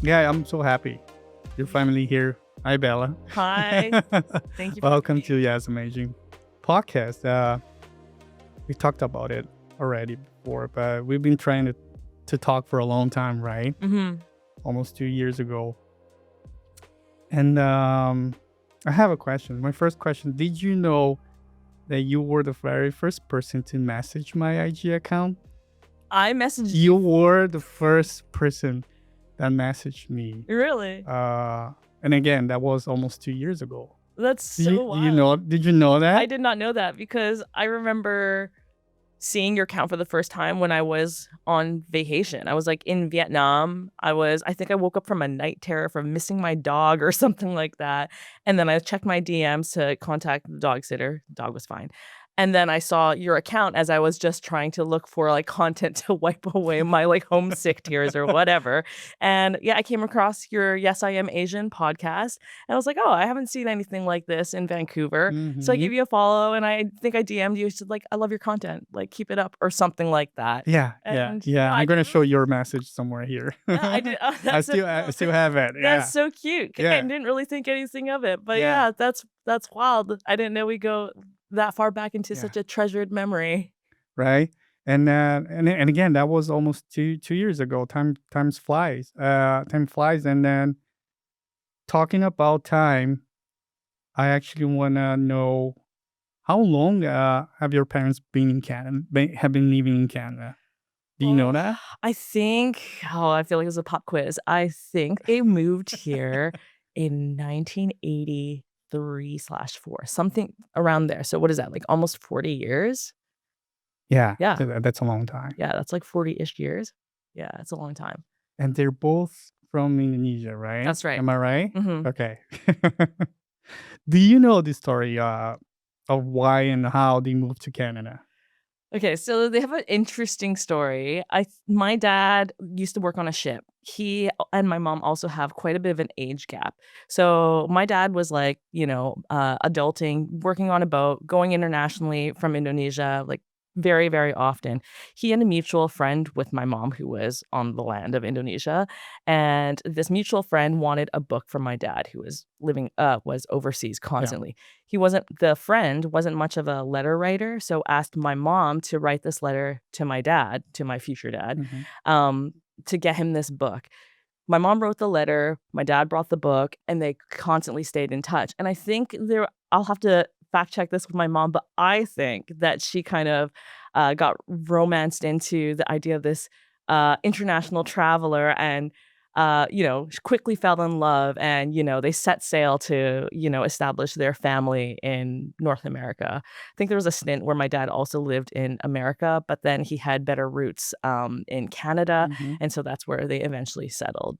Yeah, I'm so happy you're finally here. Hi, Bella. Hi. Thank you for having Welcome me. to Yes Amazing podcast. We talked about it already before, but we've been trying to talk for a long time, right? Mhm. Almost 2 years ago. And I have a question. My first question: did you know that you were the very first person to message my IG account? I messaged You you. were the first person that messaged me. Really? Uh, and again, that was almost 2 years ago. That's Do you, so do you wild. know? Did you know I that? did not know that because I remember seeing your account for the first time when I was on vacation. I was like in Vietnam. I think I woke up from a night terror from missing my dog or something like that. And then I checked my DMs to contact the dog sitter. The dog was fine. And then I saw your account as I was just trying to look for like content to wipe away my like homesick tears or whatever. And yeah, I came across your Yes I Am Asian podcast and I was like, "Oh, I haven't seen anything like this in Vancouver." So I Hmm. gave you a follow and I think I DM'd you, said like, "I love your content, like keep it up," or something like that. Yeah, yeah, And yeah. yeah, I I'm gonna didn't show really your message somewhere here. yeah, I did I that's so still, I cool. still have it. That's Yeah, so cute. I yeah, didn't really think anything of it, but yeah, yeah, that's wild. I didn't know we go that far back into yeah. such a treasured memory. Right. And again, that was almost two years ago. Time flies. Time flies. And then talking about time, I actually wanna know how long have your parents been in Canada? Have been living in Canada? Do you know Oh, that? I think I feel like it was a pop quiz. I think they moved here in 1983/4, something around there. So what is that, like almost 40 years? Yeah, Yeah. that's a long time. Yeah, that's like 40-ish years. Yeah, it's a long time. And they're both from Indonesia, right? That's right. Am I right? Mhm. Okay. Do you know the story of why and how they moved to Canada? Okay, so they have an interesting story. My dad used to work on a ship. He and my mom also have quite a bit of an age gap. So my dad was like, adulting, working on a boat, going internationally from Indonesia, like very, very often. He had a mutual friend with my mom who was on the land of Indonesia. And this mutual friend wanted a book from my dad who was overseas Yeah. constantly. The friend wasn't much of a letter writer, so asked my mom to write this letter to my dad, to my future dad, Mhm. um, to get him this book. My mom wrote the letter, my dad brought the book, and they constantly stayed in touch. And I think I'll have to fact check this with my mom, but I think that she kind of got romanced into the idea of this international traveler and quickly fell in love and, they set sail to, establish their family in North America. I think there was a stint where my dad also lived in America, but then he had better roots in Canada. Mhm. And so that's where they eventually settled.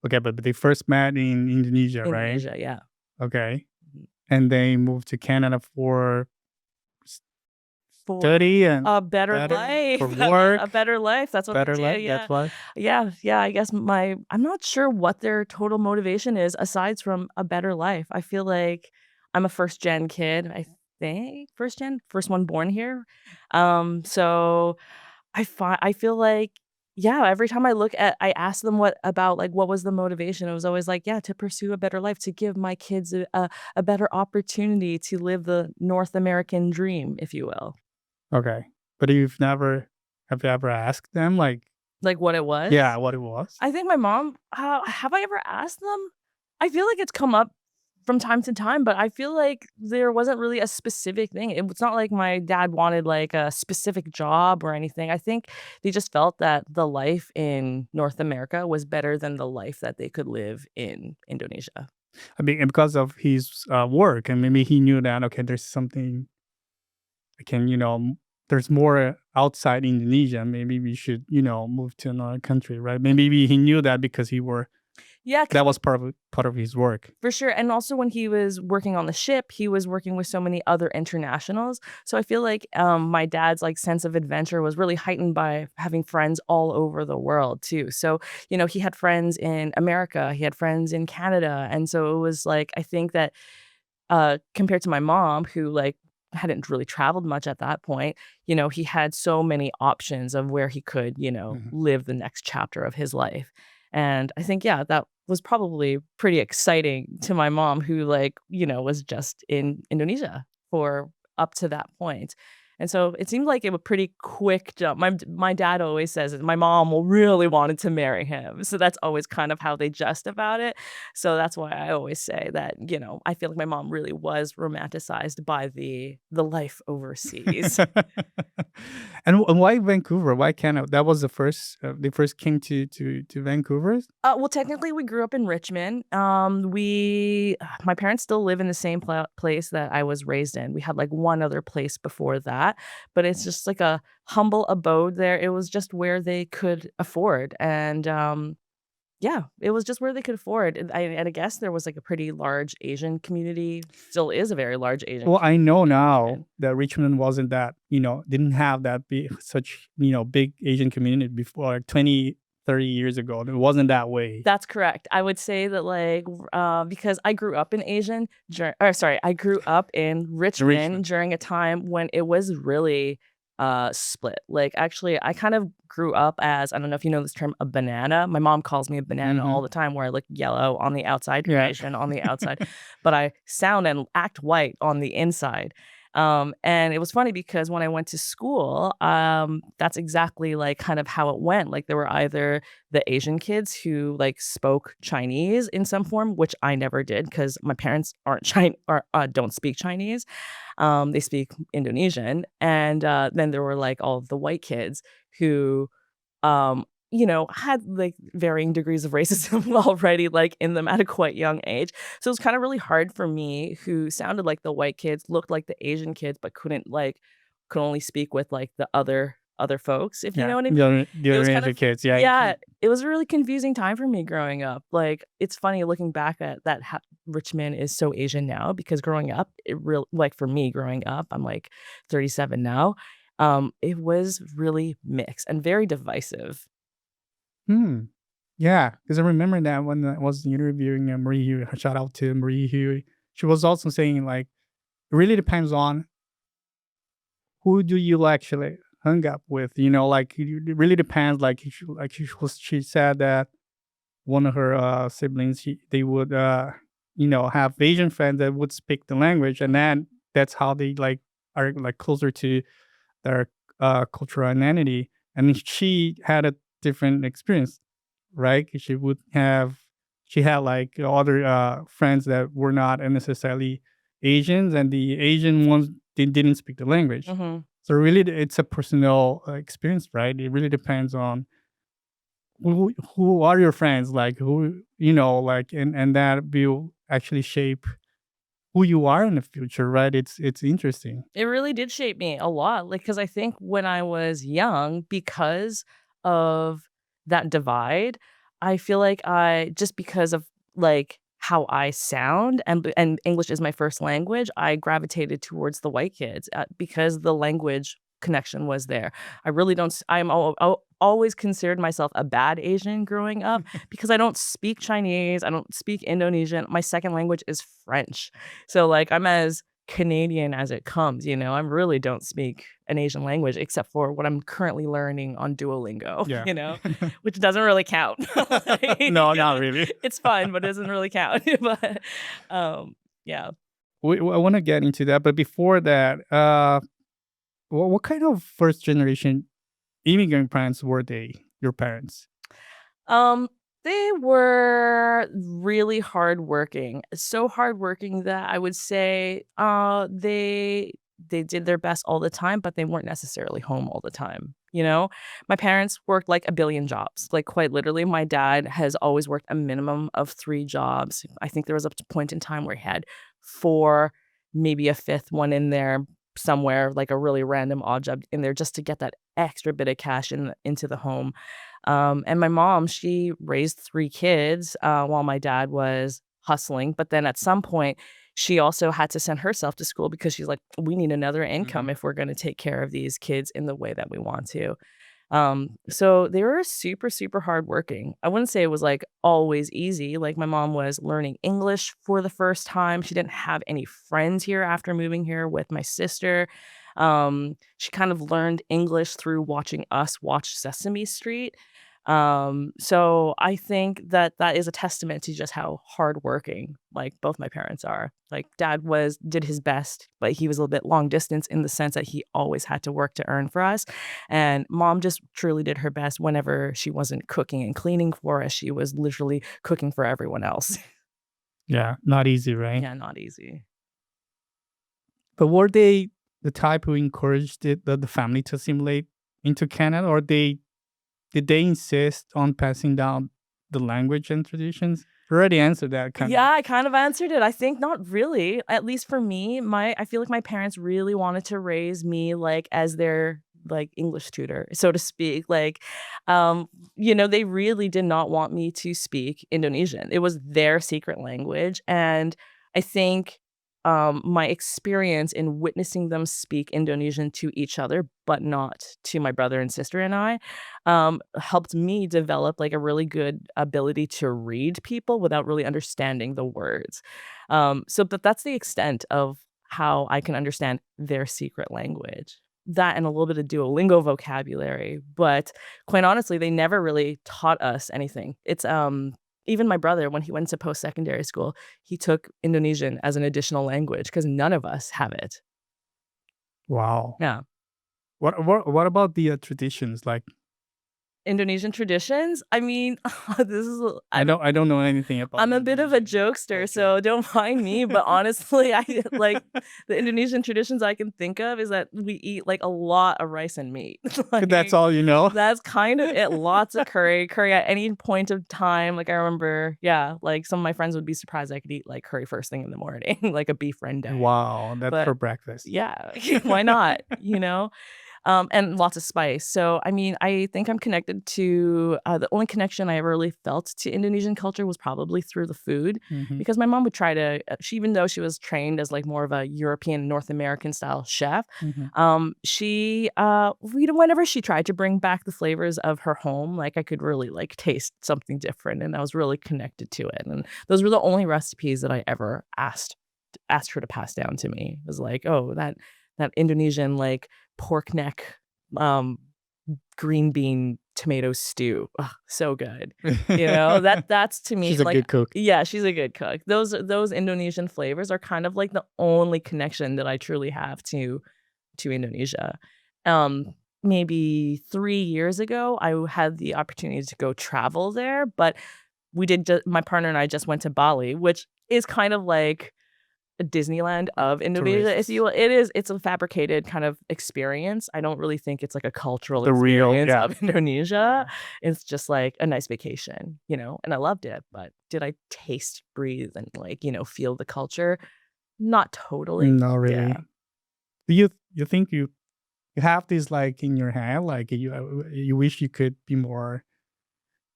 Okay, but they first met in Indonesia, right? Indonesia, yeah. Okay. Mhm. And they moved to Canada for For study and a better for life, a work, better life, that's what they better do, life. yeah. That's why. Yeah, yeah, I guess I'm not sure what their total motivation is aside from a better life. I feel like I'm a first gen kid, I think, first gen, first one born here. So I feel like yeah, every time I ask them what was the motivation, it was always like, yeah, to pursue a better life, to give my kids a better opportunity to live the North American dream, if you will. Okay. But have you ever asked them like, Like what it yeah, was? what it was? I think my mom have I ever asked them? I feel like it's come up from time to time, but I feel like there wasn't really a specific thing. It was not like my dad wanted, like, a specific job or anything. I think they just felt that the life in North America was better than the life that they could live in Indonesia. I mean, and because of his work, and maybe he knew that okay, there's something I can, there's more outside Indonesia. Maybe we should, move to another country, right? Maybe he knew that because Yeah, 'cause that was part of his work. for sure, and also when he was working on the ship, he was working with so many other internationals, so I feel like, my dad's, like, sense of adventure was really heightened by having friends all over the world too, so, he had friends in America, he had friends in Canada, and so it was like, I think that, compared to my mom who, like, hadn't really traveled much at that point, he had so many options of where he could, Mhm. live the next chapter of his life. And I think, yeah, that was probably pretty exciting to my mom who, like, was just in Indonesia for up to that point. And so it seemed like it was pretty quick jump. My dad always says that my mom really wanted to marry him. So that's always kind of how they jest about it. So that's why I always say that, I feel like my mom really was romanticized by the life overseas. And why Vancouver? Why Canada? That was the first. They first came to Vancouver. Well, technically, we grew up in Richmond. My parents still live in the same place that I was raised in. We had like one other place before that, but it's just like a humble abode there. It was just where they could afford, and yeah, it was just where they could afford. And I guess there was like a pretty large Asian community. Still is a very large Asian Well, I community know in now Richmond. that Richmond wasn't that, didn't have that big, such, big Asian community before, like 20, 30 years ago. It wasn't that way. That's correct. I would say that, like, because I grew up in or sorry, I grew up in In Richmond Richmond. during a time when it was really, split. Like, actually, I kind of grew up as I don't know if you know this term, a banana. My mom calls me a banana all Hmm. the time where I look yellow on the outside, Yeah. Asian on the outside, but I sound and act white on the inside. And it was funny because when I went to school, that's exactly, like, kind of how it went. Like, there were either the Asian kids who, like, spoke Chinese in some form, which I never did because my parents aren't or, don't speak Chinese. They speak Indonesian, and, then there were, like, all of the white kids who, had, like, varying degrees of racism already, like, in them at a quite young age. So, it was kinda really hard for me who sounded like the white kids, looked like the Asian kids, but could only speak with, like, the other folks, if you know Yeah. what I mean? The It was other kind Asian of kids. Yeah. yeah, it was a really confusing time for me growing up. Like, it's funny looking back at that ho Richmond is so Asian now because growing up, like, for me growing up, I'm, like, 37 now, it was really mixed and very divisive. Hmm. Yeah. Because I remember that when I was interviewing Marie Huey, shout out to Marie Huey. She was also saying, like, it really depends on who do you actually hung up with. Like, it really depends. She said that one of her siblings, they would have Asian friends that would speak the language, and then that's how they like are like closer to their cultural identity. And she had a different experience, right? She had like other friends that were not necessarily Asians, and the Asian ones didn't speak the language. Mhm. So really, it's a personal experience, right? It really depends on who are your friends, like who like, and that will actually shape who you are in the future, right? It's interesting. It really did shape me a lot, like, because I think when I was young, because of that divide, I feel like because of, like, how I sound and English is my first language, I gravitated towards the white kids, because the language connection was there. I really don't s I'm always considered myself a bad Asian growing up because I don't speak Chinese, I don't speak Indonesian, my second language is French. So, like, I'm as Canadian as it comes, I really don't speak an Asian language except for what I'm currently learning on Duolingo, Yeah. which doesn't really count. No, Like, not really. it's fun, but it doesn't really count. But, yeah. I want to get into that, but before that, what kind of first generation immigrant parents were they? Your parents? Um, they were really hardworking. So hardworking that I would say, they did their best all the time, but they weren't necessarily home all the time, you know? My parents worked like a billion jobs, like, quite literally. My dad has always worked a minimum of 3 jobs. I think there was a point in time where he had 4, maybe a 5th one in there somewhere, like a really random odd job in there just to get that extra bit of cash into the home. And my mom, she raised 3 kids, while my dad was hustling, but then at some point, she also had to send herself to school because she's like, "We need another income Hmm. if we're gonna take care of these kids in the way that we want to." So they were super, super hardworking. I wouldn't say it was, like, always easy, like, my mom was learning English for the first time, she didn't have any friends here after moving here with my sister. She kind of learned English through watching us watch Sesame Street. So I think that that is a testament to just how hardworking, like, both my parents are. Like, dad did his best, but he was a little bit long distance in the sense that he always had to work to earn for us, and mom just truly did her best whenever she wasn't cooking and cleaning for us, she was literally cooking for everyone else. Yeah, not easy, right? Yeah, not easy. But were they the type who encouraged the family to assimilate into Canada, or did they insist on passing down the language and traditions? You already answered that kind of. Yeah, I kind of answered it. I think not really. At least for me, my I feel like my parents really wanted to raise me like as their like English tutor, so to speak. Like, they really did not want me to speak Indonesian. It was their secret language. And I think my experience in witnessing them speak Indonesian to each other, but not to my brother and sister and I, helped me develop like a really good ability to read people without really understanding the words. But that's the extent of how I can understand their secret language. That and a little bit of Duolingo vocabulary, but quite honestly, they never really taught us anything. It's even my brother, when he went to post-secondary school, he took Indonesian as an additional language because none of us have it. Wow. Yeah. What about the traditions? Like, Indonesian traditions? I mean, this is a I don't know anything about I'm the a bit of a Indonesian jokester, culture. so don't mind me, but honestly, I like the Indonesian traditions I can think of is that we eat like a lot of rice and meat. That's Like all you know. that's kind of it. Lots of curry at any point of time. Like I remember, yeah, like some of my friends would be surprised I could eat like curry first thing in the morning, like a beef rendang. Wow, that's for But breakfast. yeah, why not? And lots of spice. So, I mean, I think I'm connected to the only connection I ever really felt to Indonesian culture was probably through the food Mhm, because my mom would try to, even though she was trained as like more of a European, North American style chef, mhm. whenever she tried to bring back the flavors of her home, like I could really like taste something different and I was really connected to it. And those were the only recipes that I ever asked her to pass down to me. It was like, "Oh, that Indonesian, like, pork neck, um, green bean tomato stew. Ugh, so good." That's to me, She's a like good cook. yeah, she's a good cook. Those Indonesian flavors are kind of like the only connection that I truly have to Indonesia. Um, Maybe 3 years ago, I had the opportunity to go travel there, but my partner and I just went to Bali, which is kind of like a Disneyland of Indonesia, if you Tourists. will. It's a fabricated kind of experience. I don't really think it's like a cultural The real, experience yeah. of Indonesia. Yeah. It's just like a nice vacation, and I loved it, but did I taste, breathe, and like, feel the culture? Not totally. Not Yeah. really. Do you think you have this, like, in your head, like, you wish you could be more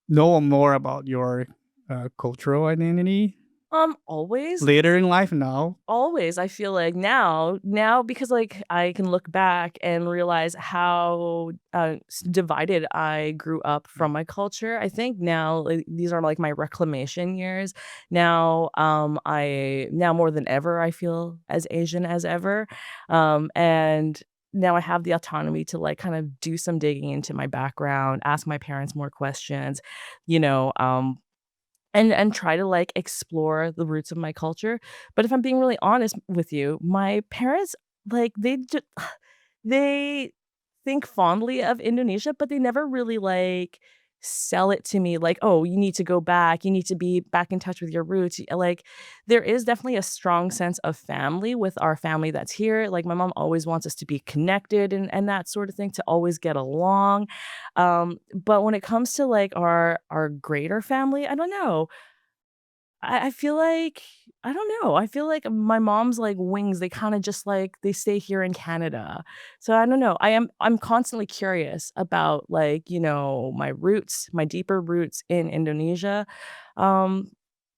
know more about your, cultural identity Always. later in life now? Always, I feel like now because, like, I can look back and realize how, divided I grew up from my culture. I think now, like, these are, like, my reclamation years. Now more than ever, I feel as Asian as ever, and now I have the autonomy to, like, kind of do some digging into my background, ask my parents more questions, you know, and try to, like, explore the roots of my culture, but if I'm being really honest with you, my parents, like, they think fondly of Indonesia, but they never really, like, sell it to me like, "Oh, you need to go back, you need to be back in touch with your roots." Like, there is definitely a strong sense of family with our family that's here, like, my mom always wants us to be connected and that sort of thing, to always get along, but when it comes to, like, our greater family, I don't know. I feel like I don't know, I feel like my mom's, like, wings, they kinda just, like they stay here in Canada. So I don't know, I'm constantly curious about, like, my roots, my deeper roots in Indonesia, um,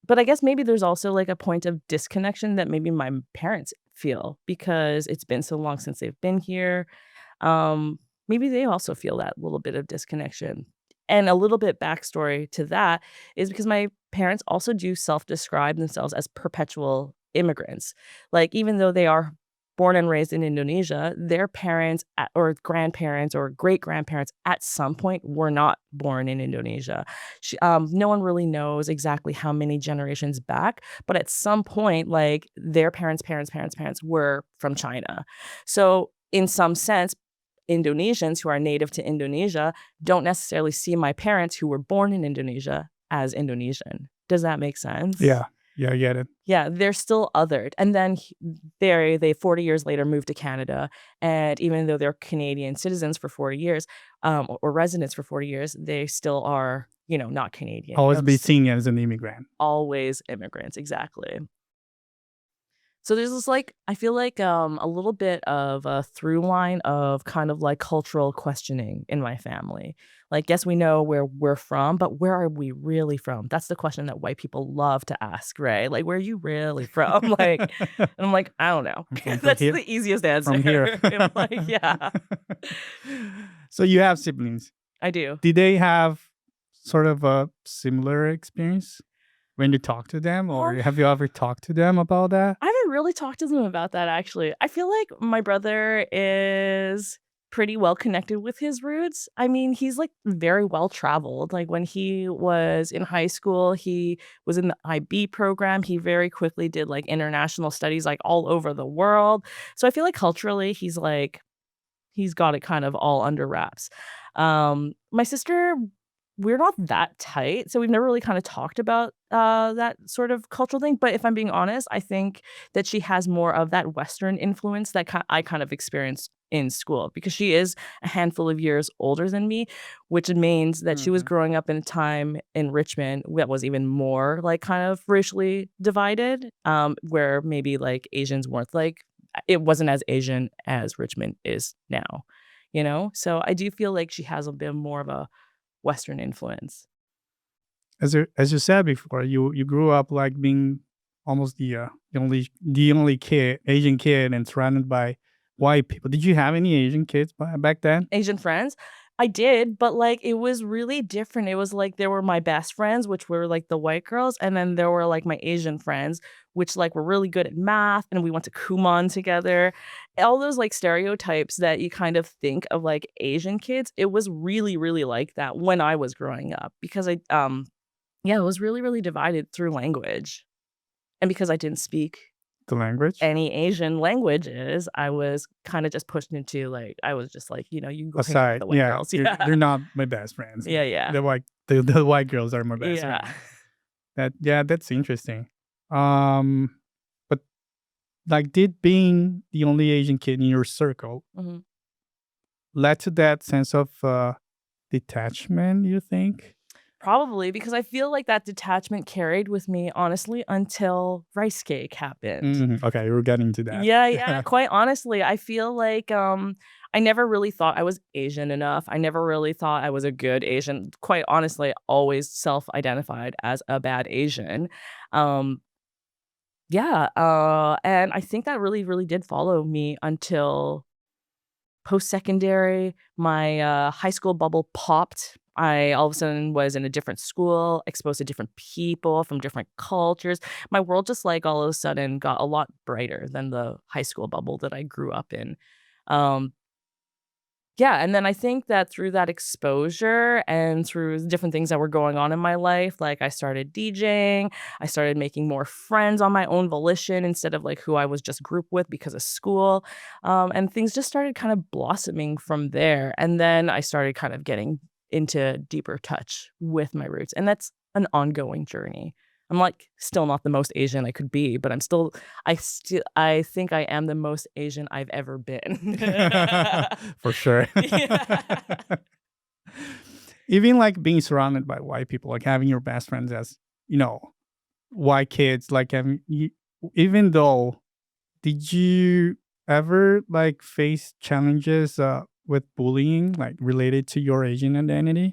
but I guess maybe there's also, like, a point of disconnection that maybe my parents feel because it's been so long since they've been here. Um, Maybe they also feel that little bit of disconnection. And a little bit backstory to that is because my parents also do self-describe themselves as perpetual immigrants. Like, even though they are born and raised in Indonesia, their parents or grandparents or great-grandparents at some point were not born in Indonesia. No one really knows exactly how many generations back, but at some point, like, their parents were from China. So, in some sense, Indonesians who are native to Indonesia don't necessarily see my parents who were born in Indonesia as Indonesian. Does that make sense? Yeah. Yeah, I get it. Yeah, they're still othered. And then they 40 years later moved to Canada. And even though they're Canadian citizens for 40 years, or residents for 40 years, they still are, not Canadian. Always be seen as an immigrant. Always immigrants, exactly. So there's this, I feel like a little bit of a through line of kind of like cultural questioning in my family. Like, yes, we know where we're from, but where are we really from? That's the question that white people love to ask, right? Like, where are you really from? And I'm like, I don't know. That's here. the easiest answer. From here. I'm like, yeah, So you have siblings. I do. Did they have sort of a similar experience when you talk to them, or have you ever talked to them about that? I haven't really talked to them about that, actually. I feel like my brother is pretty well connected with his roots. I mean, he's like very well traveled. Like when he was in high school, he was in the IB program. He very quickly did like international studies like all over the world. So I feel like culturally he's got it kind of all under wraps. My sister, we're not that tight, so we've never really kind of talked about that sort of cultural thing. But if I'm being honest, I think that she has more of that Western influence that I kind of experienced in school because she is a handful of years older than me, which means that she was growing up in a time in Richmond that was even more like kind of racially divided, where maybe like Asians weren't like it wasn't as Asian as Richmond is now, So I do feel like she has a bit more of a Western influence. As you said before, you grew up like being almost the only kid, Asian kid, and surrounded by white people. Did you have any Asian kids back then? Asian friends? I did, but, like, it was really different. It was like there were my best friends, which were, like, the white girls, and then there were, like, my Asian friends, which, like, were really good at math, and we went to Kumon together. All those, like, stereotypes that you kind of think of, like, Asian kids, it was really, really like that when I was growing up because yeah, it was really, really divided through language, and because I didn't speak The language any Asian languages, I was kinda just pushed into, like I was just like, you go hang out with aside, the white girls. Yeah. they're not my best friends. Yeah, yeah. The white girls are my best Yeah. friends. That's interesting. Um, but like, did being the only Asian kid in your circle Mhm. led to that sense of detachment? You think? Probably because I feel like that detachment carried with me, honestly, until Ricecake happened. Okay, we're getting to that. Yeah, yeah, quite honestly, I feel like, I never really thought I was Asian enough. I never really thought I was a good Asian. Quite honestly, always self-identified as a bad Asian. Um, yeah, and I think that really, really did follow me until post-secondary. My, high school bubble popped. I all of a sudden was in a different school, exposed to different people from different cultures. My world just, like, all of a sudden got a lot brighter than the high school bubble that I grew up in. Um, yeah, and then I think that through that exposure and through the different things that were going on in my life, like, I started DJing, I started making more friends on my own volition instead of, like, who I was just grouped with because of school, and things just started kind of blossoming from there, and then I started kind of getting into deeper touch with my roots, and that's an ongoing journey. I'm, like, still not the most Asian I could be, but I think I am the most Asian I've ever been. For sure. Yeah. Even like being surrounded by white people, like having your best friends as white kids, like even though, did you ever like face challenges with bullying, like related to your Asian identity?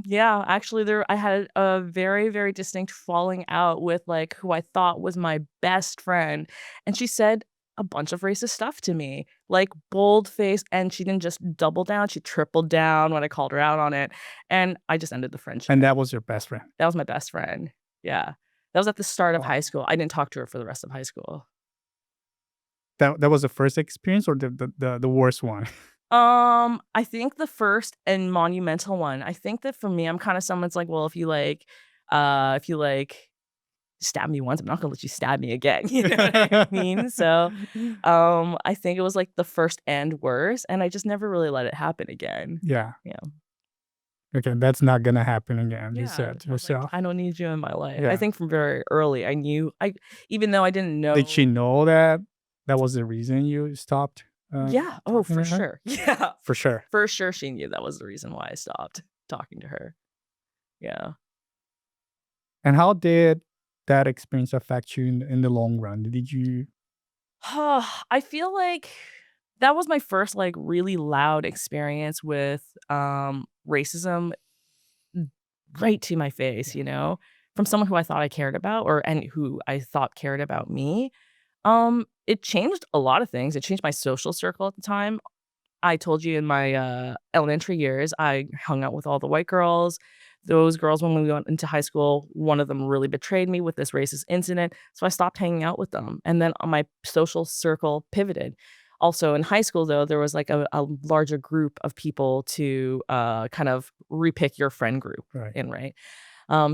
Yeah, actually I had a very, very distinct falling out with, like, who I thought was my best friend, and she said a bunch of racist stuff to me, like, bold-faced, and she didn't just double down, she tripled down when I called her out on it, and I just ended the friendship. And that was your best friend. That was my best friend. Yeah. That was at the start of high Wow. school. I didn't talk to her for the rest of high school. That was the first experience or the worst one? I think the first and monumental one. I think that for me, I'm kind of someone's like, well, if you like stab me once, I'm not gonna let you stab me again. You know what I mean? So, I think it was like the first and worst, and I just never really let it happen again. Yeah. Yeah. Okay, that's not gonna happen again, you Yeah. said to I was like, yourself. I don't need you in my life. I Yeah. think from very early, I knew even though I didn't Did she know. know that that was the reason you stopped, Yeah. Oh, talking for to her? sure. Yeah. For sure. For sure she knew that was the reason why I stopped talking to her. Yeah. And how did that experience affect you in the long run? Did you I feel like that was my first, like, really loud experience with, racism right to my face, Yeah. from someone who I thought I cared about and who I thought cared about me. It changed a lot of things. It changed my social circle at the time. I told you in my, elementary years, I hung out with all the white girls. Those girls, when we went into high school, one of them really betrayed me with this racist incident, so I stopped hanging out with them, and then, my social circle pivoted. Also, in high school, though, there was, like, a larger group of people to, kind of repick your friend group right. in, right?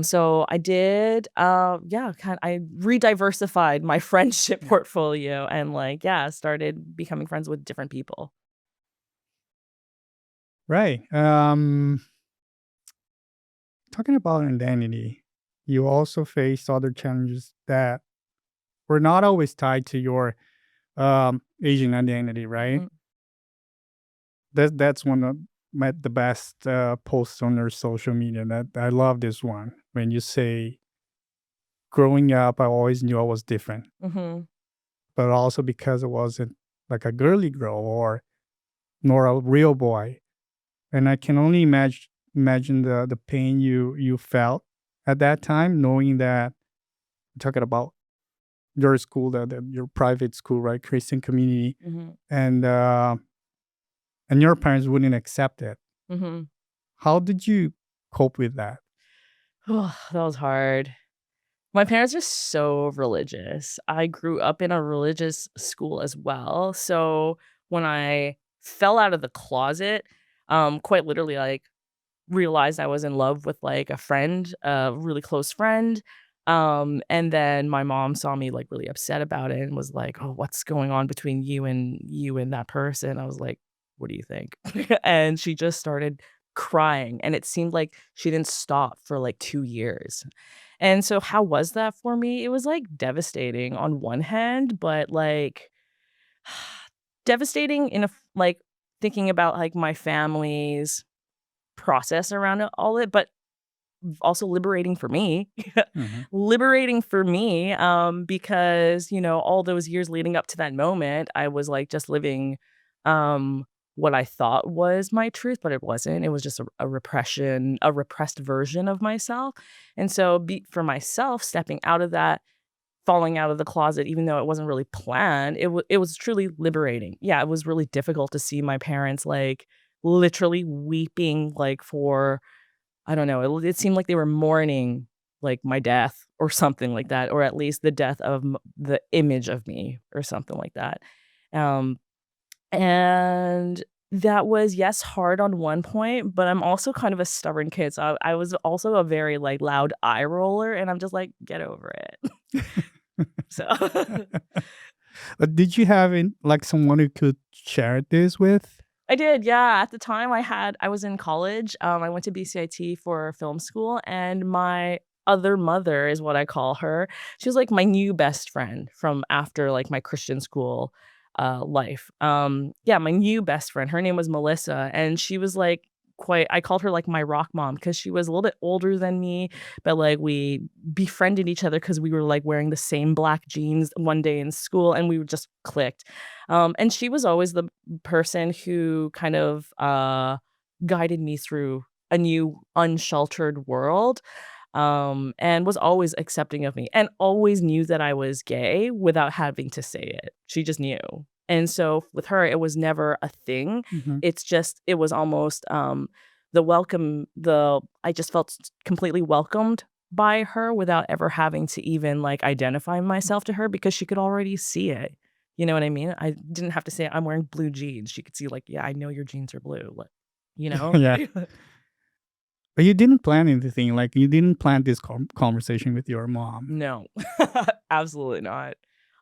So I did, yeah, I re-diversified my friendship Yeah. portfolio and, like, yeah, started becoming friends with different people. Right. Talking about identity, you also faced other challenges that were not always tied to your Asian identity, right? Mhm, That's one of the best posts on your social media. That I love this one when you say, "Growing up, I always knew I was different, mhm. but also because I wasn't like a girly girl or nor a real boy." And I can only imagine the pain you felt at that time, knowing that talking about your school, your private school, right, Christian community, Mhm, and your parents wouldn't accept it. mhm. How did you cope with that? That was hard. My parents are so religious. I grew up in a religious school as well, so when I fell out of the closet, quite literally, like, realized I was in love with, like, a friend, a really close friend, and then my mom saw me, like, really upset about it and was like, "Oh, what's going on between you and that person?" I was like, "What do you think?" And she just started crying, and it seemed like she didn't stop for, like, 2 years. And so how was that for me? It was, like, devastating on one hand, but, like, devastating in like, thinking about, like, my family's process around all it, but also liberating for me. Mhm. Liberating for me, because, all those years leading up to that moment, I was, like, just living, um, what I thought was my truth, but it wasn't. It was just a repressed version of myself, and so for myself, stepping out of that, falling out of the closet, even though it wasn't really planned, it was truly liberating. Yeah, it was really difficult to see my parents, like, literally weeping, like, for I don't know, it seemed like they were mourning, like, my death or something like that, or at least the death of the image of me or something like that. Um, and that was, yes, hard on one point, but I'm also kind of a stubborn kid, so I was also a very, like, loud eye roller, and I'm just like, "Get over it." So But did you have like someone who could share this with? I did, yeah. At the time, I was in college. I went to BCIT for film school, and my other mother is what I call her. She was like my new best friend from after like my Christian school life. Yeah, my new best friend. Her name was Melissa, and she was like quite. I called her like my rock mom because she was a little bit older than me, but like we befriended each other because we were like wearing the same black jeans one day in school, and we just clicked. And she was always the person who kind of, guided me through a new unsheltered world, and was always accepting of me and always knew that I was gay without having to say it. She just knew. And so with her, it was never a thing. Mhm. It was almost, I just felt completely welcomed by her without ever having to even, like, identify myself to her because she could already see it. You know what I mean? I didn't have to say I'm wearing blue jeans. She could see like, yeah, I know your jeans are blue. Like, you know? Yeah. But you didn't plan anything. Like you didn't plan this conversation with your mom. No, absolutely not.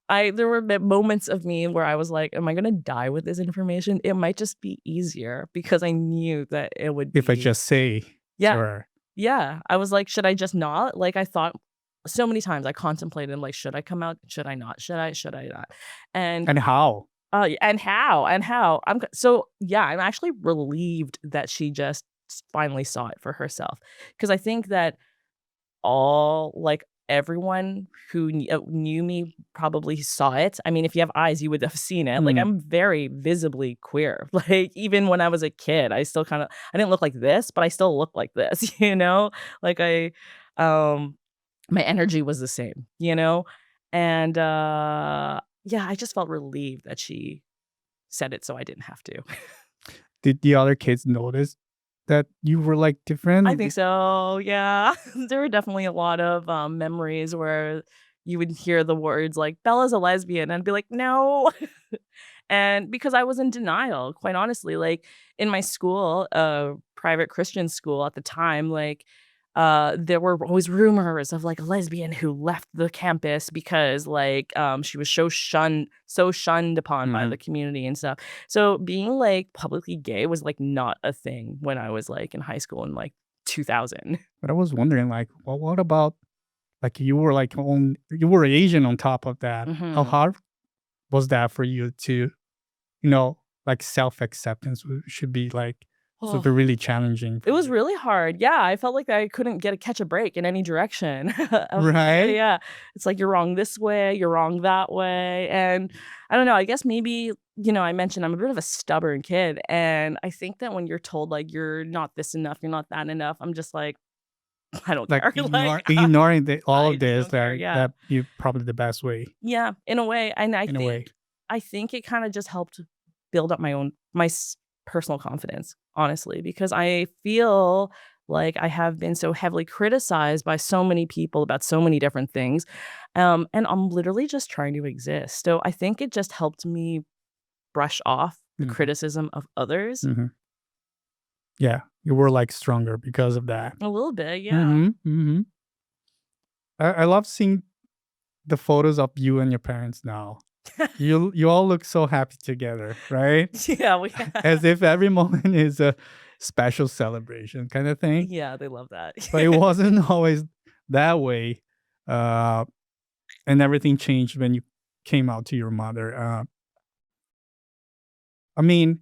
There were moments of me where I was like, "Am I gonna die with this information? It might just be easier," because I knew that it would If I be. just say to Yeah, her, yeah. I was like, "Should I just not?" Like, I thought so many times I contemplated, like, "Should I come out? Should I not? Should I? Should I not?" And, and how? and how? And how? Yeah, I'm actually relieved that she just finally saw it for herself, because I think that everyone who knew me probably saw it. I mean, if you have eyes, you would have seen it. Like, Mm, I'm very visibly queer. Like, even when I was a kid, I didn't look like this, but I still look like this, you know? Like, um my energy was the same, you know? And, yeah, I just felt relieved that she said it so I didn't have to. did the other kids notice that you were like I different? think so, yeah. There were definitely a lot of, memories where you would hear the words like, "Bella's a lesbian," and I'd be like, "No." And because I was in denial, quite honestly, like, in my school, private Christian school at the time, like, there were always rumors of, like, a lesbian who left the campus because, like, she was so shunned upon by Mhm. the community and stuff. So, being, like, publicly gay was, like, not a thing when I was, like, in high school in, like, 2000. But I was wondering, like, well, what about like you were Asian on top of that? How Mhm. hard was that for you to, you know, like self acceptance should be like sort of Oh, really challenging it for was you, really hard. Yeah, I felt like I couldn't catch a break in any direction. right? Yeah. It's like, "You're wrong this way, you're wrong that way," and I don't know, I guess maybe, I mentioned I'm a bit of a stubborn kid, and I think that when you're told, like, "You're not this enough, you're not that enough," I'm just like, "I don't Like care." Like, ignoring all I of just this don't care, that yeah. you probably the best way Yeah, in a way, and in a way. I think it kinda just helped build up my personal confidence, honestly, because I feel like I have been so heavily criticized by so many people about so many different things, and I'm literally just trying to exist. So I think it just helped me brush off the Mhm, criticism of others mhm. Yeah, you were like stronger because of that. a little bit, yeah. Mhm, mhm. I love seeing the photos of you and your parents now. You all look so happy together, right? Yeah, we As if every moment is a special celebration kind of thing. yeah, they love that. But it wasn't always that way. Uh, and everything changed when you came out to your mother. I mean,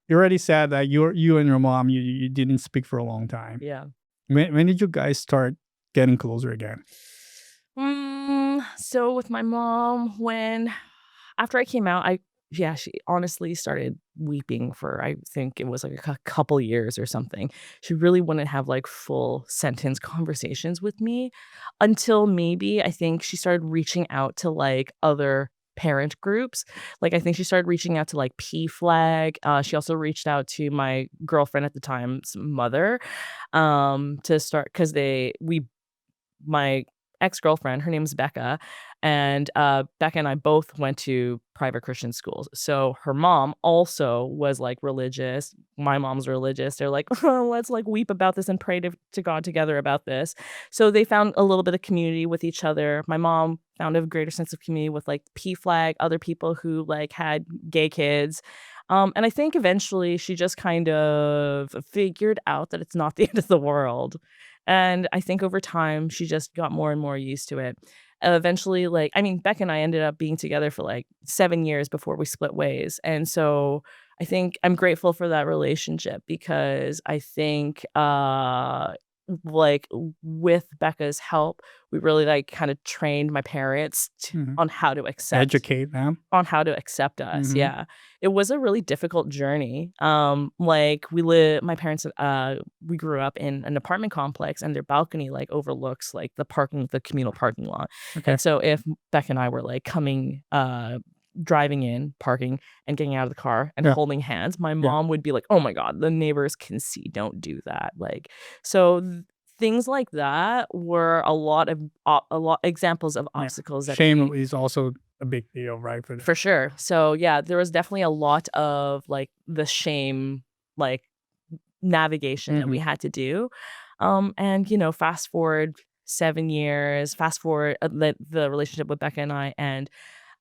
you already said that you and your mom you didn't speak for a long time. Yeah. When did you guys start getting closer again? So with my mom, when after I came out, she honestly started weeping for I think it was like a couple years or something. She really wouldn't have like full sentence conversations with me until maybe I think she started reaching out to like other parent groups. Like I think she started reaching out to like P Flag. She also reached out to my girlfriend at the time's mother to start because my ex-girlfriend, her name's Becca, and, Becca and I both went to private Christian schools. So her mom also was, like, religious. My mom's religious. They're like, "Oh, let's, like, weep about this and pray to God together about this." So they found a little bit of community with each other. My mom found a greater sense of community with, like, PFLAG, other people who, like, had gay kids. And I think eventually she just kind of figured out that it's not the end of the world. And I think over time, she just got more and more used to it. Eventually, like, I mean, Beck and I ended up being together for like 7 years before we split ways. And so I think I'm grateful for that relationship because I think, like, with Becca's help, we really like kind of trained my parents Mhm. on how to accept Educate them. us, Mhm. yeah. It was a really difficult journey. Like, my parents, we grew up in an apartment complex, and their balcony, like, overlooks, like, the communal parking lot, Okay. and so if Beck and I were, like, driving in, parking, and getting out of the car and Yeah. holding hands, my Yeah. mom would be like, "Oh my god, the neighbors can see, don't do that," like, so things like that were a lot examples of Yeah. obstacles that Shame she. is also a big deal, right? For them. For sure. So, yeah, there was definitely a lot of, like, the shame, like, navigation that we Mhm. had to do. And, fast forward 7 years, fast forward, the relationship with Becca and I, and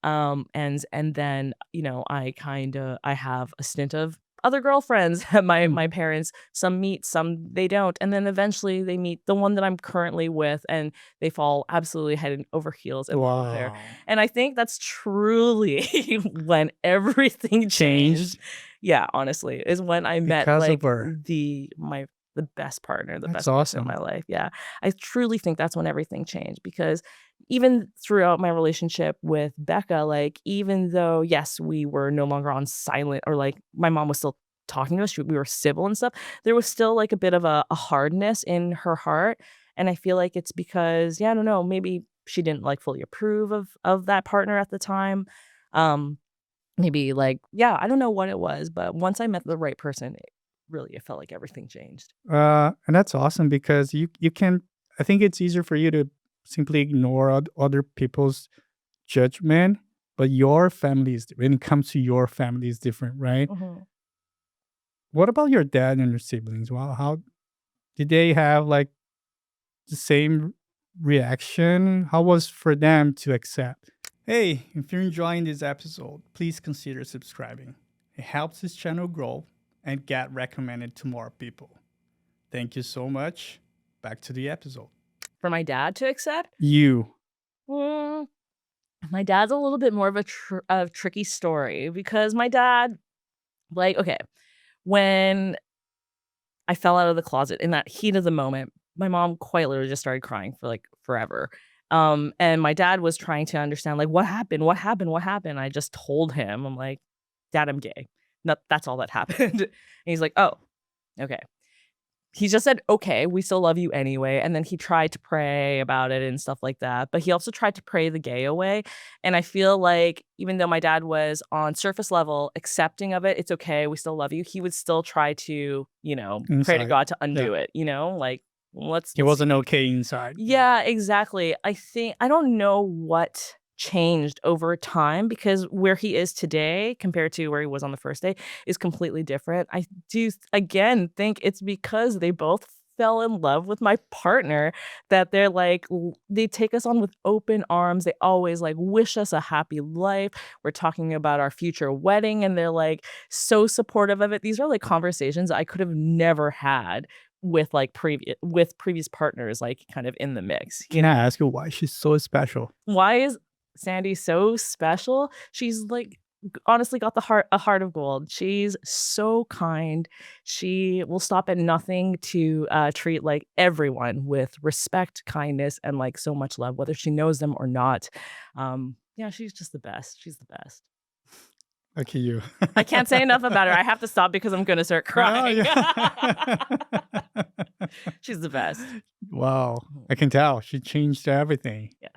then, I have a stint of other girlfriends. My Mhm. parents, some meet, some they don't, and then eventually they meet the one that I'm currently with, and they fall absolutely head and over heels in love with her. Wow. And I think that's truly when everything changed. Changed Yeah, honestly, is when I met, because of like, her. the best partner, the That's best person in my awesome. life. Yeah. I truly think that's when everything changed because even throughout my relationship with Becca, like, even though, yes, we were no longer on silent or, like, my mom was still talking to us, we were civil and stuff, there was still, like, a bit of a hardness in her heart, and I feel like it's because, yeah, I don't know, maybe she didn't, like, fully approve of that partner at the time, um, maybe, like, yeah, I don't know what it was, but once I met the right person, it felt like everything changed. And that's awesome because you can. I think it's easier for you to simply ignore other people's judgment, but your family is when it comes to your family is different, right? Mhm. What about your dad and your siblings? Well, how did they have like the same reaction? How was for them to accept? Hey, if you're enjoying this episode, please consider subscribing. It helps this channel grow and get recommended to more people. Thank you so much. Back to the episode. For my dad to accept? You. Mm, my dad's a little bit more of a tricky story because my dad, like, okay, when I fell out of the closet in that heat of the moment, my mom quite literally just started crying for, like, forever. And my dad was trying to understand, like, "What happened? What happened? What happened?" I just told him, I'm like, "Dad, I'm gay. That's all that happened." And he's like, "Oh, okay." He just said, "Okay, we still love you anyway," and then he tried to pray about it and stuff like that, but he also tried to pray the gay away, and I feel like even though my dad was on surface level accepting of it, "It's okay, we still love you," he would still try to, pray to Inside. God to Yeah. undo it, like, He let's see. wasn't okay inside. Yeah, exactly. I don't know what changed over time because where he is today compared to where he was on the first day is completely different. I do again think it's because they both fell in love with my partner that they're like they take us on with open arms. They always like wish us a happy life. We're talking about our future wedding and they're like so supportive of it. These are like conversations I could have never had with, like, previous partners, like, kind of in the mix, Can I ask you why she's so special? Why is Sandy so special? She's, like, honestly got a heart of gold. She's so kind. She will stop at nothing to, treat, like, everyone with respect, kindness, and, like, so much love, whether she knows them or not. Yeah, she's just the best. She's the best. Lucky you. I can't say enough about her. I have to stop because I'm gonna start Oh, crying. yeah. She's the best. Wow. Mhm. I can tell. She changed everything. Yeah.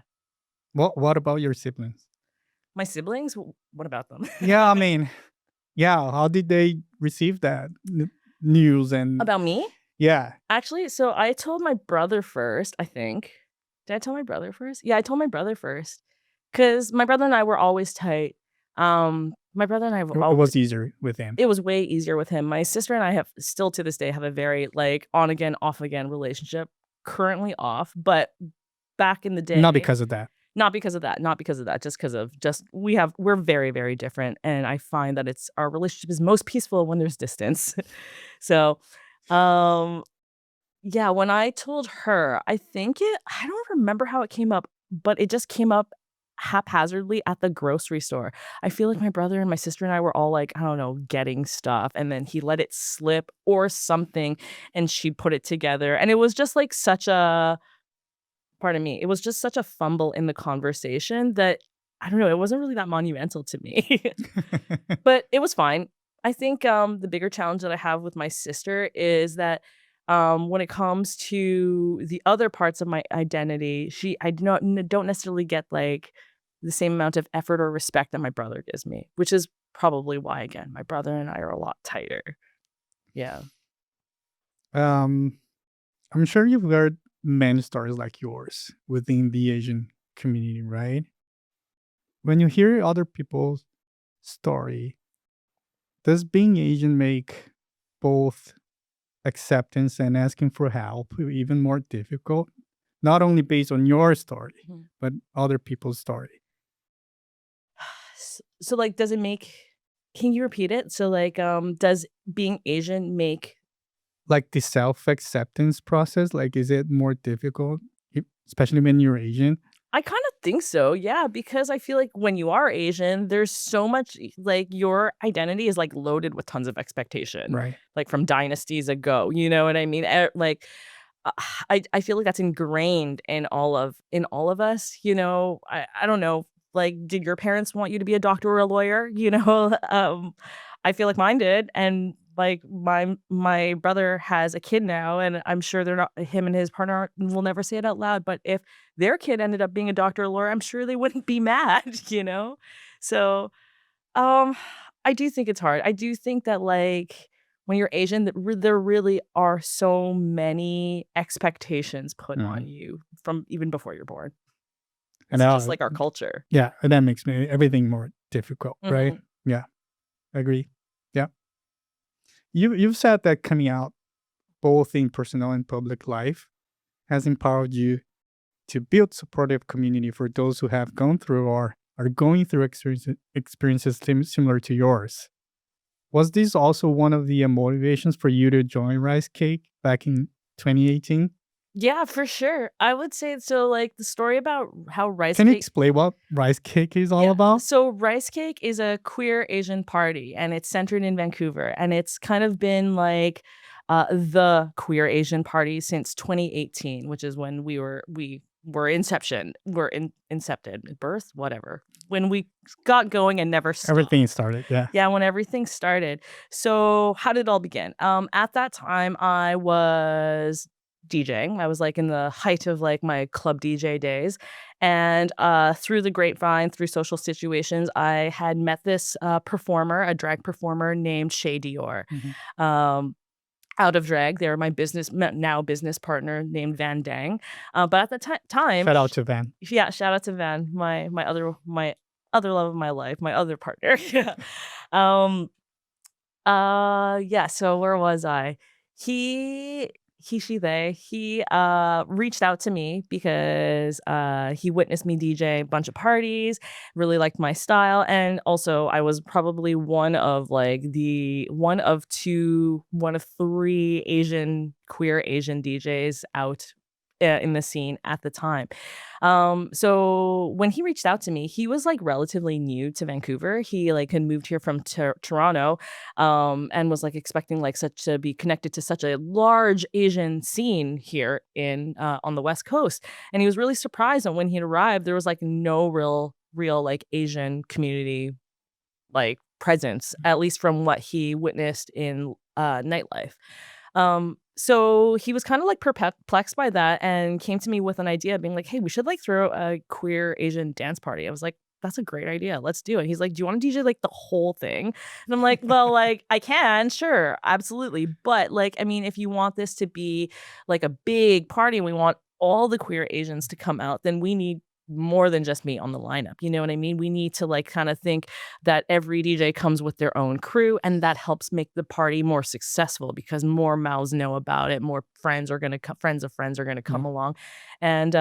What about your siblings? My siblings? What about them? Yeah, I mean, yeah, how did they receive that news and About me? yeah. Actually, so I told my brother first, I think. Did I tell my brother first? Yeah, I told my brother first, cause my brother and I were always tight. My brother and I have It always was easier with him. it was way easier with him. My sister and I have still to this day have a very, like, on again, off again relationship, currently off, but back in the Not day because of that. not because of that, not because of that, just 'cause of just we're very, very different, and I find that it's our relationship is most peaceful when there's distance. So, um yeah, when I told her, I don't remember how it came up, but it just came up haphazardly at the grocery store. I feel like my brother and my sister and I were all like, I don't know, getting stuff, and then he let it slip or something, and she put it together, and it was just like such a pardon me, it was just such a fumble in the conversation that I don't know, it wasn't really that monumental to me. But it was fine. I think, the bigger challenge that I have with my sister is that, when it comes to the other parts of my identity, I don't necessarily get, like, the same amount of effort or respect that my brother gives me, which is probably why, again, my brother and I are a lot tighter. Yeah. um, I'm sure you've heard many stories like yours within the Asian community, right? when you hear other people's story, does being Asian make both acceptance and asking for help even more difficult? Not only based on your story, Mhm. but other people's story. So, like, does it make can you repeat it? So, like, does being Asian make Like the self acceptance process, like, is it more difficult, especially when you're Asian? I kinda think so, yeah, because I feel like when you are Asian, there's so much like, your identity is, like, loaded with tons of expectation, Right. like, from dynasties ago, you know what I mean? Like, uh, I feel like that's ingrained in all of us, you know? I don't know, like, did your parents want you to be a doctor or a lawyer, you know? I feel like mine did, and, like, my brother has a kid now, and I'm sure they're not him and his partner will never say it out loud, but if their kid ended up being a doctor or lawyer, I'm sure they wouldn't be mad, you know? So, um, I do think it's hard. I do think that, like, when you're Asian, there really are so many expectations put on Mhm. you from even before you're born. And It's just now, like our culture. yeah, and that makes me everything more difficult, right? Mhm. Yeah, I agree. Yeah. You've said that coming out both in personal and public life has empowered you to build supportive community for those who have gone through or are going through experiences similar to yours. Was this also one of the motivations for you to join Rice Cake back in 2018? Yeah, for sure. I would say so, like, the story about how Rice Can you Cake explain what Rice Cake is all Yeah. about? So Ricecake is a queer Asian party, and it's centered in Vancouver, and it's kind of been like the queer Asian party since 2018, which is when we were inception, incepted, birth, whatever. When we got going and never stopped. Everything started, yeah. Yeah, when everything started. So, how did it all begin? At that time, I was DJing. I was, like, in the height of, like, my club DJ days, and, through the grapevine, through social situations, I had met this, performer, a drag performer named Shay Dior. Mhm. Um, out of drag, they were my now business partner named Van Dang, but at the time Shout out to Van. yeah, shout out to Van, my other love of my life, my other partner. Yeah. Um, yeah, so where was I? He she, they, he, reached out to me because, he witnessed me DJ a bunch of parties, really liked my style, and also I was probably one of, like, the one of 3 queer Asian DJs out, in the scene at the time. So when he reached out to me, he was, like, relatively new to Vancouver. He, like, had moved here from Toronto, and was, like, expecting, like, such to be connected to such a large Asian scene here on the West Coast, and he was really surprised that when he arrived, there was, like, no real, like, Asian community, like, presence, at least from what he witnessed in, nightlife. So he was kinda, like, perplexed by that and came to me with an idea being like, "Hey, we should, like, throw a queer Asian dance party." I was like, "That's a great idea, let's do it." He's like, "Do you wanna DJ, like, the whole thing?" And I'm like, "Well, like, I can, sure, absolutely, but, like, I mean, if you want this to be, like, a big party and we want all the queer Asians to come out, then we need more than just me on the lineup." You know what I mean? We need to, like, kinda think that every DJ comes with their own crew, and that helps make the party more successful because more mouths know about it, more friends of friends are gonna Yeah. come along, and,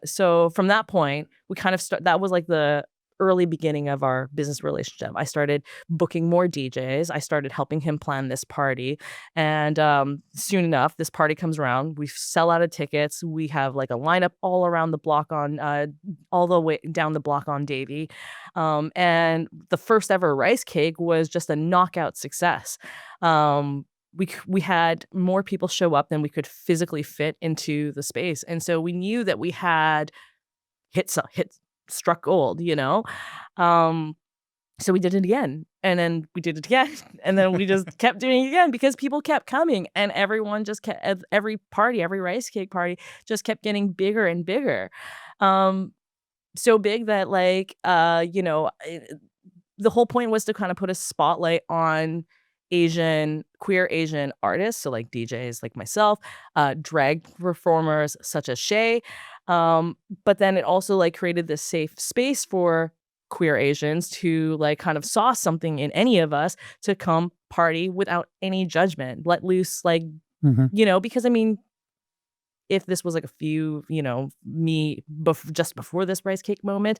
so from that point, we kind of that was, like, the early beginning of our business relationship. I started booking more DJs, I started helping him plan this party, and, soon enough, this party comes around, we sell out of tickets, we have, like, a lineup all around the block all the way down the block on Davie. And the first ever rice cake was just a knockout success. We had more people show up than we could physically fit into the space, and so we knew that we had hit struck gold, you know? Um, so we did it again, and then we did it again, and then we just kept doing it again because people kept coming, and everyone just kept every party, every rice cake party just kept getting bigger and bigger. Um, so big that, like, the whole point was to kinda put a spotlight on queer Asian artists, so, like, DJs like myself, drag performers such as Shay, but then it also, like, created this safe space for queer Asians who like kind of saw something in any of us to come party without any judgment, let loose, like, Mhm. because I mean, if this was like a few, me just before this rice cake moment,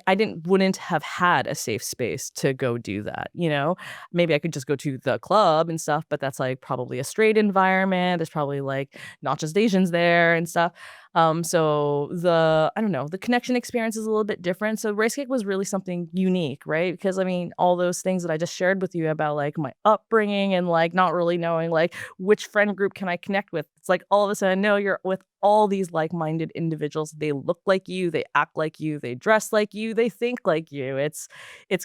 I wouldn't have had a safe space to go do that, Maybe I could just go to the club and stuff, but that's like probably a straight environment. There's probably like not just Asians there and stuff. So I don't know, the connection experience is a little bit different. So rice cake was really something unique, right? Because I mean, all those things that I just shared with you about like my upbringing and like not really knowing like which friend group can I connect with? It's like all of a sudden, no, you're with all these like-minded individuals. They look like you, they act like you, they dress like you, they think like you. It's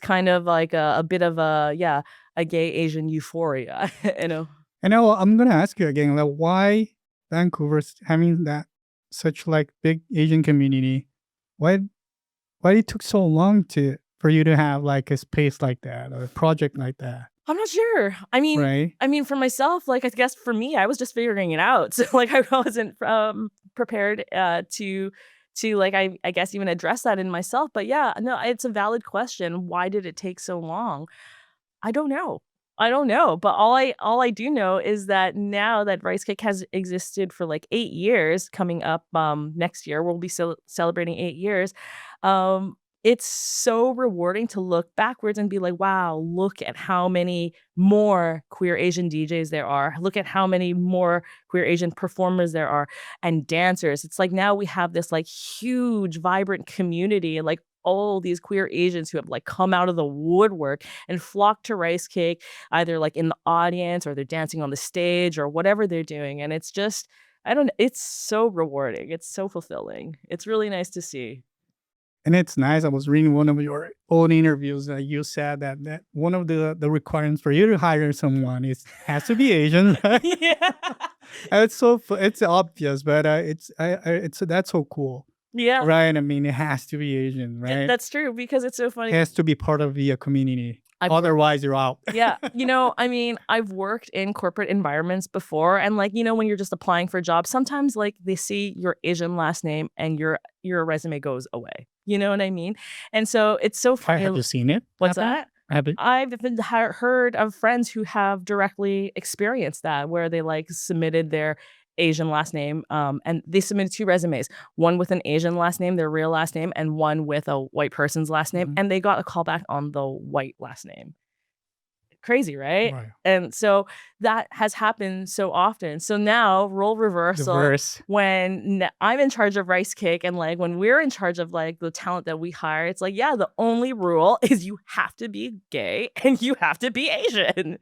kind of like a bit of a gay Asian euphoria, And now I'm gonna ask you again, like, why Vancouver's having that such like big Asian community? Why why it took so long to for you to have like a space like that or a project like that, I'm not sure. right? I mean, for myself, like, I guess for me, I was just figuring it out. So, like, I wasn't prepared to like, I guess even address that in myself. But yeah, no, it's a valid question. Why did it take so long? I don't know. I don't know. But all I do know is that now that Rice Cake has existed for like 8 years, coming up next year, we'll be celebrating 8 years. Um, it's so rewarding to look backwards and be like, wow, look at how many more queer Asian DJs there are. Look at how many more queer Asian performers there are and dancers. It's like now we have this like huge, vibrant community and like all these queer Asians who have like come out of the woodwork and flock to Rice Cake, either like in the audience or they're dancing on the stage or whatever they're doing. And it's just, I don't know, it's so rewarding. It's so fulfilling. It's really nice to see. And it's nice. I was reading one of your old interviews that you said that one of the requirements for you to hire someone is has to be Asian, right? Yeah. And it's obvious, but it's that's so cool, Yeah. right? I mean, it has to be Asian, right? That's true because it's so funny. It has to be part of the community. I've worked Otherwise, you're out. Yeah, I mean, I've worked in corporate environments before and like, when you're just applying for jobs, sometimes like they see your Asian last name and your resume goes away. You know what I mean? And so it's so Have funny. you seen it What's happen? that? Have it? I've been heard of friends who have directly experienced that, where they like submitted their Asian last name, and they submitted 2 resumes, one with an Asian last name, their real last name, and one with a white person's last name, Mhm. and they got a call back on the white last name. Crazy, right? Right. And so that has happened so often. So now role reversal Diverse. when I'm in charge of Rice Cake and like when we're in charge of like the talent that we hire, it's like, yeah, the only rule is you have to be gay and you have to be Asian.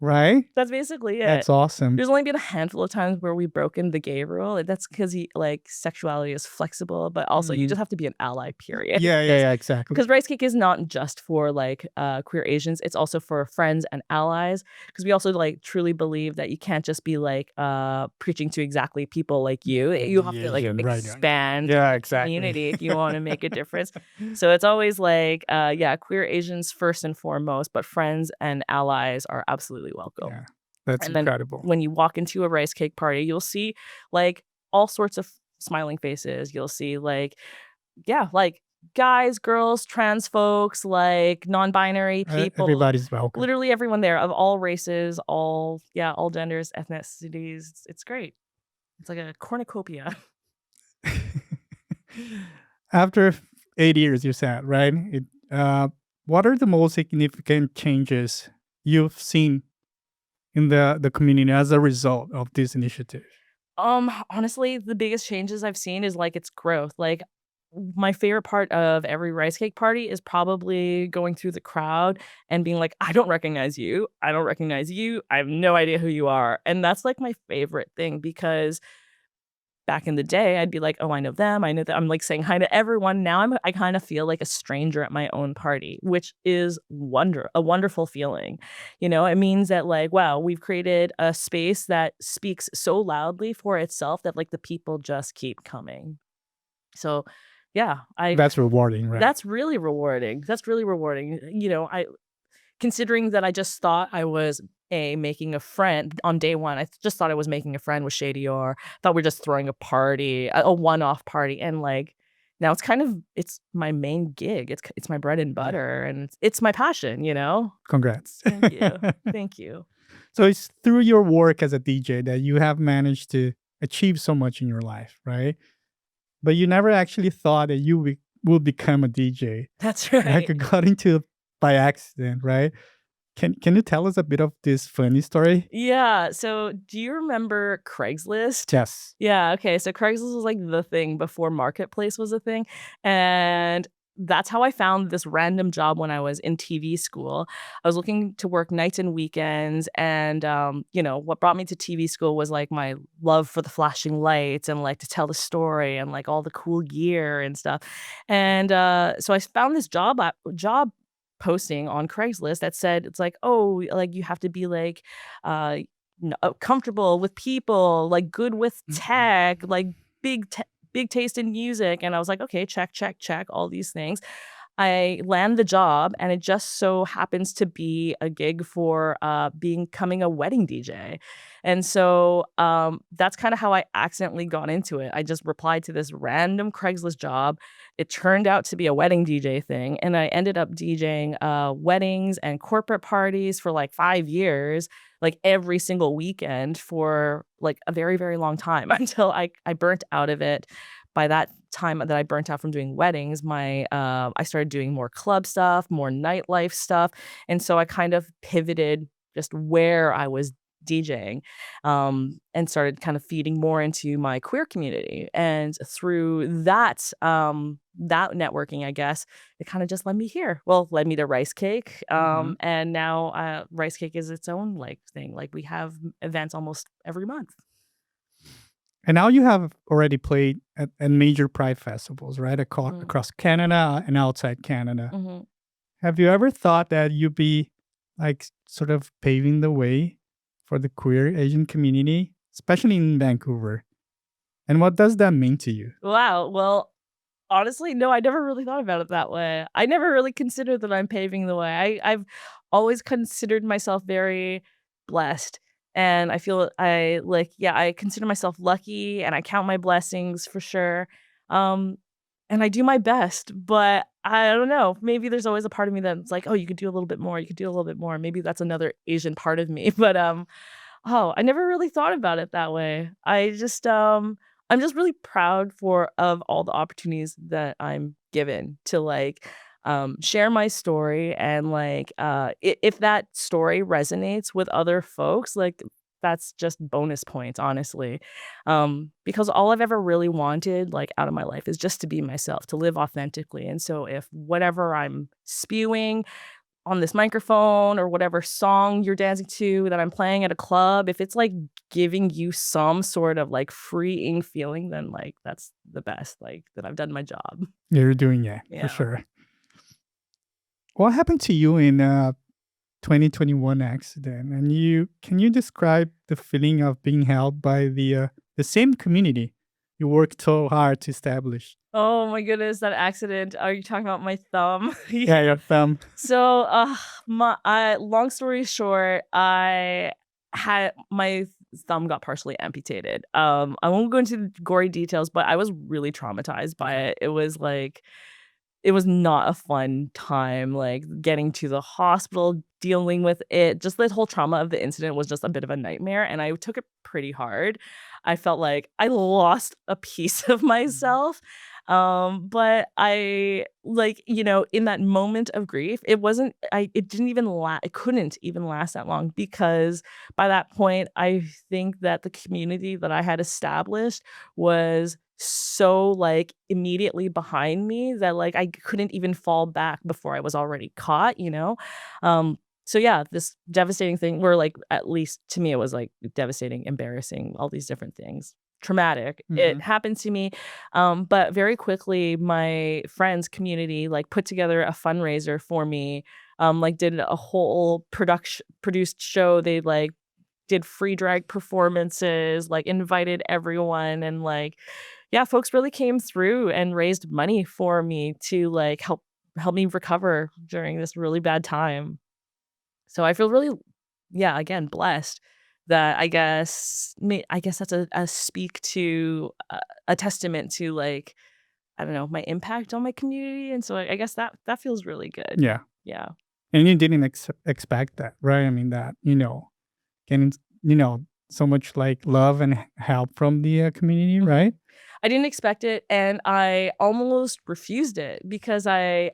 Right? That's basically it. That's awesome. There's only been a handful of times where we've broken the gay rule. And that's because like sexuality is flexible, but also you Mhm. just have to be an ally, period. Yeah, exactly. Because Rice Cake is not just for like queer Asians, it's also for friends and allies. Because we also like truly believe that you can't just be like preaching to exactly people like you. You have to like Asian, right, right. expand Yeah, the exactly. community if you want to make a difference. So it's always like, yeah, queer Asians first and foremost, but friends and allies are absolutely welcome. Yeah, that's And then incredible. when you walk into a rice cake party, you'll see like all sorts of smiling faces. You'll see like, yeah, like guys, girls, trans folks, like non-binary people, Everybody's welcome. literally everyone there of all races, all genders, ethnicities. It's great. It's like a cornucopia. After 8 years, you said, right? What are the most significant changes you've seen in the community as a result of this initiative? Honestly, the biggest changes I've seen is like its growth. Like my favorite part of every rice cake party is probably going through the crowd and being like, I don't recognize you. I don't recognize you. I have no idea who you are. And that's like my favorite thing because back in the day, I'd be like, "Oh, I know them. I know that." I'm like saying hi to everyone. Now I kind of feel like a stranger at my own party, which is a wonderful feeling. It means that like, wow, we've created a space that speaks so loudly for itself that like the people just keep coming. So, yeah, I That's rewarding, right? that's really rewarding. That's really rewarding. I considering that I just thought I was making a friend on day one. I just thought I was making a friend with Shady or thought we're just throwing a party, a one-off party, and like now it's my main gig. It's my bread and Yeah. butter, and it's my passion, you know? Congrats. Thank you. Thank you. So it's through your work as a DJ that you have managed to achieve so much in your life, right? But you never actually thought that will become a DJ. That's Like right. you got into it by accident, right? Can you tell us a bit of this funny story? Yeah, so do you remember Craigslist? Yes. Yeah, okay, so Craigslist was, like, the thing before Marketplace was a thing, and that's how I found this random job when I was in TV school. I was looking to work nights and weekends, and, what brought me to TV school was, like, my love for the flashing lights and, like, to tell the story and, like, all the cool gear and stuff, and, so I found this job posting on Craigslist that said it's like, "Oh, like, you have to be, like, uh, comfortable with people, like, good with Mhm. tech, like, big ta big taste in music," and I was like, "Okay, check, check, check, all these things." I land the job, and it just so happens to be a gig for, becoming a wedding DJ, and so, that's kinda how I accidentally got into it. I just replied to this random Craigslist job. It turned out to be a wedding DJ thing, and I ended up DJing, weddings and corporate parties for, like, 5 years, like, every single weekend for, like, a very, very long time until I burnt out of it. By that time that I burnt out from doing weddings, I started doing more club stuff, more nightlife stuff, and so I kind of pivoted just where I was DJing, and started kind of feeding more into my queer community, and through that networking, I guess, it kinda just led me here. Well, led me to Ricecake, Mhm. and now, Ricecake is its own, like, thing, like, we have events almost every month. And now you have already played at major pride festivals, right? Mm, Across Canada and outside Canada. mhm. Have you ever thought that you'd be like sort of paving the way for the queer Asian community, especially in Vancouver? And what does that mean to you? Wow, well, honestly, no, I never really thought about it that way. I never really considered that I'm paving the way. I've always considered myself very blessed, and I feel yeah, I consider myself lucky, and I count my blessings for sure. Um, and I do my best, but I don't know, maybe there's always a part of me that's like, "Oh, you could do a little bit more, you could do a little bit more." Maybe that's another Asian part of me, but, oh, I never really thought about it that way. I'm just really proud of all the opportunities that I'm given to, like, share my story and, like, if that story resonates with other folks, like, that's just bonus points, honestly. Because all I've ever really wanted, like, out of my life is just to be myself, to live authentically, and so if whatever I'm spewing on this microphone or whatever song you're dancing to that I'm playing at a club, if it's, like, giving you some sort of, like, freeing feeling, then, like, that's the best, like, that I've done my job. You're doing it for Yeah. sure. What happened to you in 2021 accident? And you can you describe the feeling of being held by the same community you worked so hard to establish? Oh my goodness, that accident. Are you talking about my thumb? Yeah. Yeah, your thumb. So, long story short, I had my thumb got partially amputated. I won't go into gory details, but I was really traumatized by it. It was not a fun time, like, getting to the hospital, dealing with it, just the whole trauma of the incident was just a bit of a nightmare, and I took it pretty hard. I felt like I lost a piece of Mhm. myself, but in that moment of grief, it didn't even it couldn't even last that long because by that point, I think that the community that I had established was so, like, immediately behind me that, like, I couldn't even fall back before I was already caught, you know? So yeah, this devastating thing where, like, at least to me, it was, like, devastating, embarrassing, all these different things. Traumatic. It Mhm. happened to me, but very quickly, my friends community, like, put together a fundraiser for me, like, did a whole produced show. They, like, did free drag performances, like, invited everyone, and, like, yeah, folks really came through and raised money for me to, like, help me recover during this really bad time. So I feel really yeah, again, blessed that I guess that's a speak to a testament to, like, I don't know, my impact on my community, and so I guess that feels really good. Yeah. Yeah. And you didn't expect that, right? I mean, that, getting, so much like love and help from the community, Mhm. right? I didn't expect it, and I almost refused it because I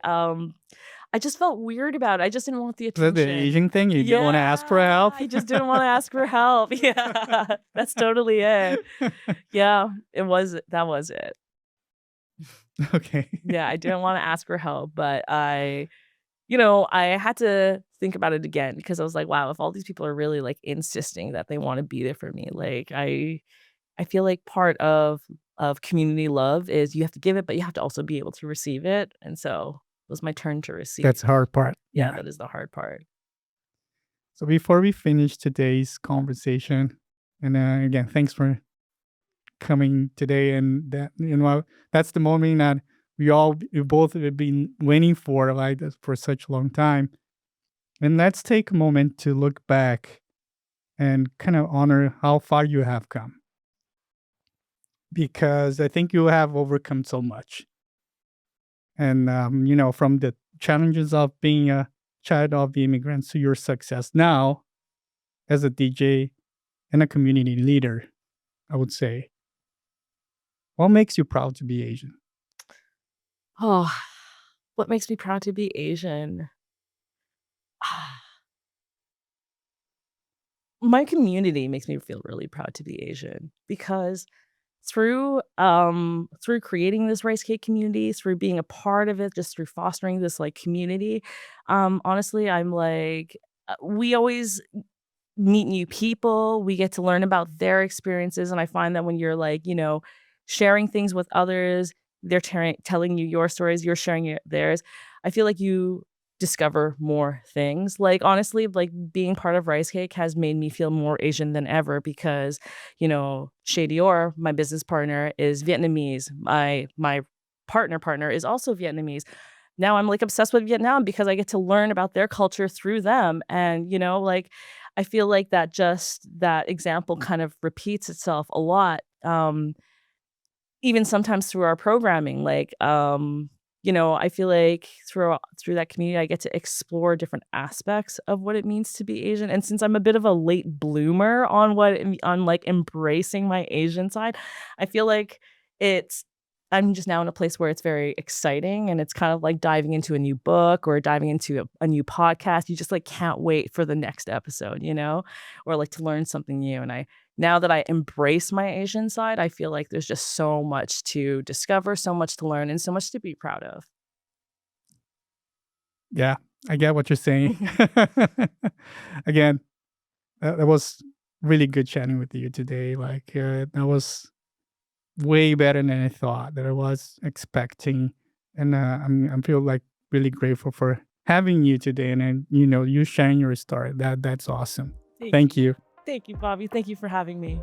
just felt weird about it. I just didn't want the Is that the attention. Asian thing? You didn't want to ask for Yeah, help? I just didn't wanna ask for help. Yeah, that's totally it. Yeah, that was it. Okay. Yeah, I didn't wanna ask for help, but I had to think about it again because I was like, "Wow, if all these people are really, like, insisting that they wanna be there for me," like, I feel like part of community love is you have to give it, but you have to also be able to receive it, and so it was my turn to receive. That's the hard part. Yeah, Yeah. that is the hard part. So before we finish today's conversation, and again, thanks for coming today. And that, that's the moment that we both have been waiting for, like this, for such a long time. And let's take a moment to look back and kind of honor how far you have come, because I think you have overcome so much. And from the challenges of being a child of the immigrants to your success now as a DJ and a community leader, I would say. What makes you proud to be Asian? Oh, what makes me proud to be Asian? My community makes me feel really proud to be Asian because through creating this rice cake community, through being a part of it, just through fostering this, like, community, honestly, I'm like, we always meet new people, we get to learn about their experiences, and I find that when you're, like, sharing things with others, they're telling you your stories, you're sharing theirs, I feel like you discover more things. Like, honestly, like, being part of Rice Cake has made me feel more Asian than ever because, Shadior, my business partner, is Vietnamese. My partner is also Vietnamese. Now I'm, like, obsessed with Vietnam because I get to learn about their culture through them, and, like, I feel like that example kind of repeats itself a lot, even sometimes through our programming, like, I feel like through that community, I get to explore different aspects of what it means to be Asian, and since I'm a bit of a late bloomer on, like, embracing my Asian side, I feel like it's I'm just now in a place where it's very exciting, and it's kind of like diving into a new book or diving into a new podcast. You just, like, can't wait for the next episode, or, like, to learn something new, and I now that I embrace my Asian side, I feel like there's just so much to discover, so much to learn, and so much to be proud of. Yeah, I get what you're saying. Again, that was really good chatting with you today. Like, that was way better than I thought that I was expecting, and I feel like really grateful for having you today, and then you sharing your story. That's awesome. Thank Thank you. you. Thank you, Bobby. Thank you for having me.